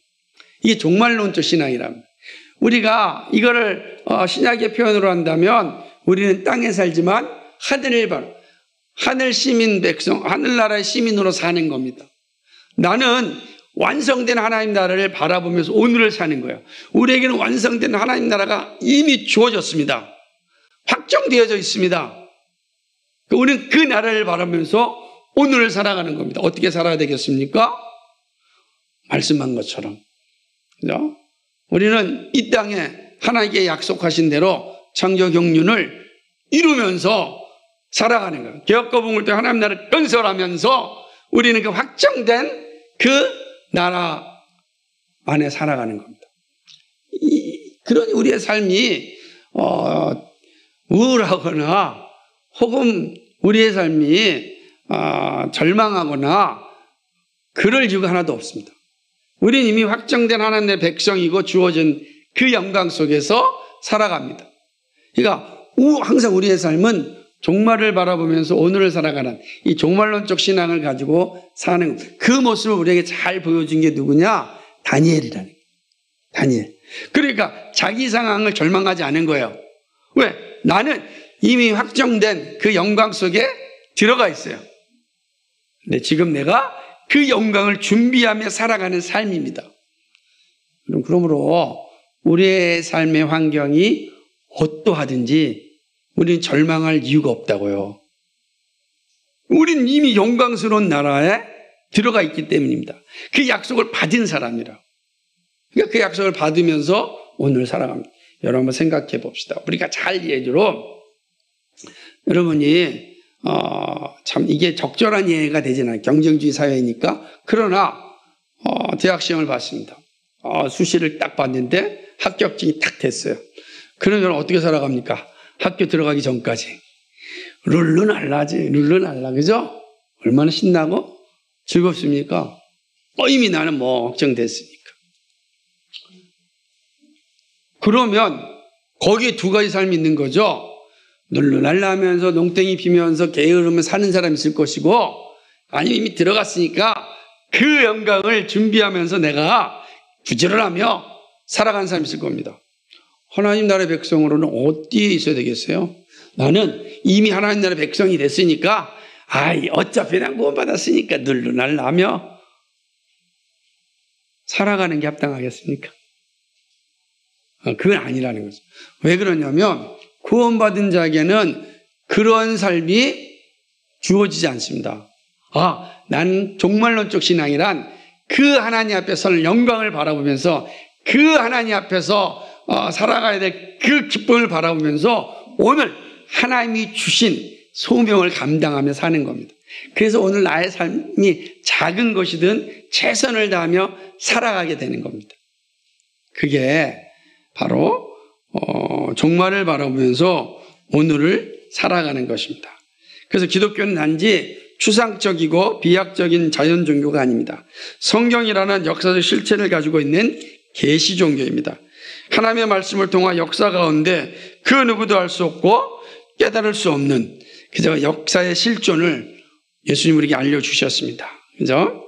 이게 종말론적 신앙이랍니다. 우리가 이거를 신약의 표현으로 한다면 우리는 땅에 살지만 하늘 시민 백성, 하늘나라의 시민으로 사는 겁니다. 나는 완성된 하나님 나라를 바라보면서 오늘을 사는 거예요. 우리에게는 완성된 하나님 나라가 이미 주어졌습니다. 확정되어져 있습니다. 우리는 그 나라를 바라보면서 오늘을 살아가는 겁니다. 어떻게 살아야 되겠습니까? 말씀한 것처럼. 그죠? 우리는 이 땅에 하나님께 약속하신 대로 창조 경륜을 이루면서 살아가는 거예요. 개혁과 복음을 통해 하나님 나라를 건설하면서 우리는 그 확정된 그 나라 안에 살아가는 겁니다. 그러니 우리의 삶이 우울하거나 혹은 우리의 삶이 절망하거나 그럴 이유가 하나도 없습니다. 우리는 이미 확정된 하나님의 백성이고 주어진 그 영광 속에서 살아갑니다. 그러니까 항상 우리의 삶은 종말을 바라보면서 오늘을 살아가는 이 종말론적 신앙을 가지고 사는 그 모습을 우리에게 잘 보여준 게 누구냐? 다니엘이라는 거예요. 다니엘. 그러니까 자기 상황을 절망하지 않은 거예요. 왜? 나는 이미 확정된 그 영광 속에 들어가 있어요. 근데 지금 내가 그 영광을 준비하며 살아가는 삶입니다. 그러므로 우리의 삶의 환경이 어떠하든지 우리는 절망할 이유가 없다고요. 우리는 이미 영광스러운 나라에 들어가 있기 때문입니다. 그 약속을 받은 사람이라. 그러니까 그 약속을 받으면서 오늘 살아갑니다. 여러분 한번 생각해 봅시다. 우리가 잘 예로 여러분이 참 이게 적절한 예가 되진 않아요. 경쟁주의 사회이니까. 그러나 대학 시험을 봤습니다. 수시를 딱 봤는데 합격증이 딱 됐어요. 그러면 어떻게 살아갑니까? 학교 들어가기 전까지 룰루날라지. 룰루날라. 그죠? 얼마나 신나고 즐겁습니까? 이미 나는 확정됐으니까. 그러면 거기에 두 가지 삶이 있는 거죠. 룰루날라 하면서 농땡이 피면서 게으르면 사는 사람이 있을 것이고, 아니면 이미 들어갔으니까 그 영광을 준비하면서 내가 부지런하며 살아가는 사람이 있을 겁니다. 하나님 나라의 백성으로는 어디에 있어야 되겠어요? 나는 이미 하나님 나라의 백성이 됐으니까 어차피 난 구원받았으니까 룰루날라 하며 살아가는 게 합당하겠습니까? 그건 아니라는 거죠. 왜 그러냐면 구원받은 자에게는 그런 삶이 주어지지 않습니다. 나는 종말론적 신앙이란 그 하나님 앞에서 영광을 바라보면서 그 하나님 앞에서 살아가야 될 그 기쁨을 바라보면서 오늘 하나님이 주신 소명을 감당하며 사는 겁니다. 그래서 오늘 나의 삶이 작은 것이든 최선을 다하며 살아가게 되는 겁니다. 그게 바로 종말을 바라보면서 오늘을 살아가는 것입니다. 그래서 기독교는 단지 추상적이고 비약적인 자연 종교가 아닙니다. 성경이라는 역사적 실체를 가지고 있는 계시 종교입니다. 하나님의 말씀을 통한 역사 가운데 그 누구도 알 수 없고 깨달을 수 없는 그저 역사의 실존을 예수님 우리에게 알려주셨습니다. 그죠?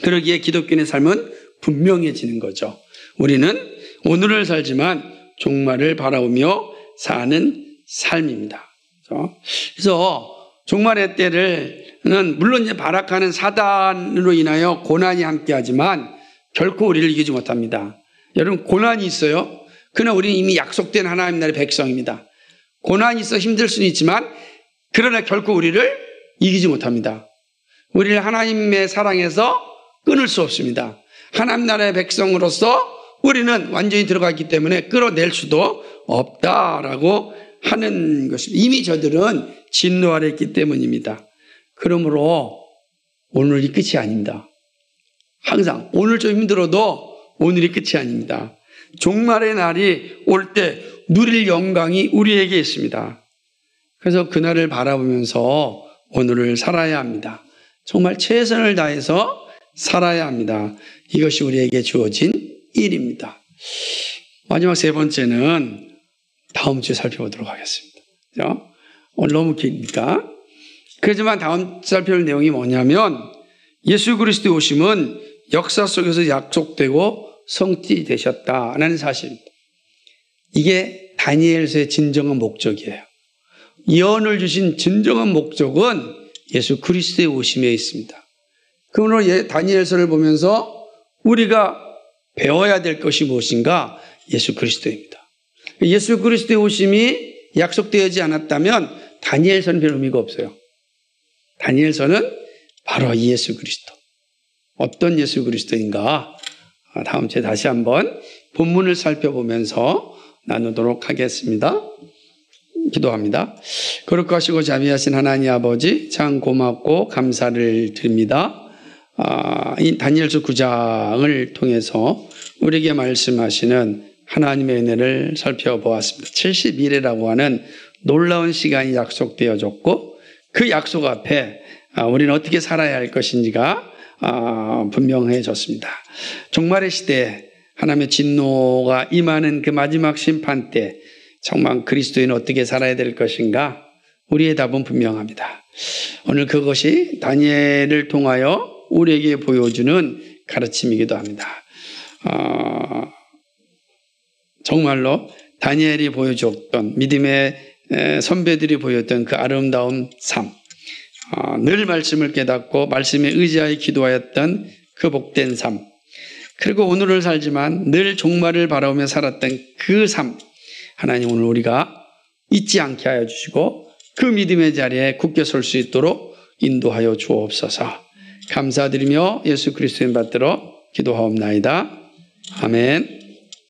그러기에 기독교인의 삶은 분명해지는 거죠. 우리는 오늘을 살지만 종말을 바라보며 사는 삶입니다. 그래서 종말의 때는 물론 이제 발악하는 사단으로 인하여 고난이 함께하지만 결코 우리를 이기지 못합니다. 여러분 고난이 있어요. 그러나 우리는 이미 약속된 하나님 나라의 백성입니다. 고난이 있어 힘들 수는 있지만 그러나 결코 우리를 이기지 못합니다. 우리를 하나님의 사랑에서 끊을 수 없습니다. 하나님 나라의 백성으로서 우리는 완전히 들어가 있기 때문에 끌어낼 수도 없다라고 하는 것입니다. 이미 저들은 진노 아래 있기 때문입니다. 그러므로 오늘이 끝이 아닙니다. 항상 오늘 좀 힘들어도 오늘이 끝이 아닙니다. 종말의 날이 올 때 누릴 영광이 우리에게 있습니다. 그래서 그날을 바라보면서 오늘을 살아야 합니다. 정말 최선을 다해서 살아야 합니다. 이것이 우리에게 주어진 일입니다. 마지막 세 번째는 다음 주에 살펴보도록 하겠습니다. 오늘 너무 기니까. 그렇지만 다음 주 살펴볼 내용이 뭐냐면 예수 그리스도의 오심은 역사 속에서 약속되고 성취되셨다는 사실입니다. 이게 다니엘서의 진정한 목적이에요. 예언을 주신 진정한 목적은 예수 그리스도의 오심에 있습니다. 그러므로 다니엘서를 보면서 우리가 배워야 될 것이 무엇인가? 예수 그리스도입니다. 예수 그리스도의 오심이 약속되지 않았다면 다니엘서는 별 의미가 없어요. 다니엘서는 바로 이 예수 그리스도. 어떤 예수 그리스도인가? 다음 주에 다시 한번 본문을 살펴보면서 나누도록 하겠습니다. 기도합니다. 거룩하시고 자비하신 하나님 아버지, 참 고맙고 감사를 드립니다. 이 다니엘서 9장을 통해서 우리에게 말씀하시는 하나님의 은혜를 살펴보았습니다. 70일이라고 하는 놀라운 시간이 약속되어졌고 그 약속 앞에 우리는 어떻게 살아야 할 것인지가 분명해졌습니다. 종말의 시대에 하나님의 진노가 임하는 그 마지막 심판 때 정말 그리스도인은 어떻게 살아야 될 것인가? 우리의 답은 분명합니다. 오늘 그것이 다니엘을 통하여 우리에게 보여주는 가르침이기도 합니다. 정말로 다니엘이 보여줬던 믿음의 선배들이 보였던 그 아름다운 삶, 늘 말씀을 깨닫고 말씀에 의지하여 기도하였던 그 복된 삶, 그리고 오늘을 살지만 늘 종말을 바라보며 살았던 그 삶, 하나님 오늘 우리가 잊지 않게 하여 주시고 그 믿음의 자리에 굳게 설 수 있도록 인도하여 주옵소서. 감사드리며 예수 그리스도의 받들어 기도하옵나이다. 아멘.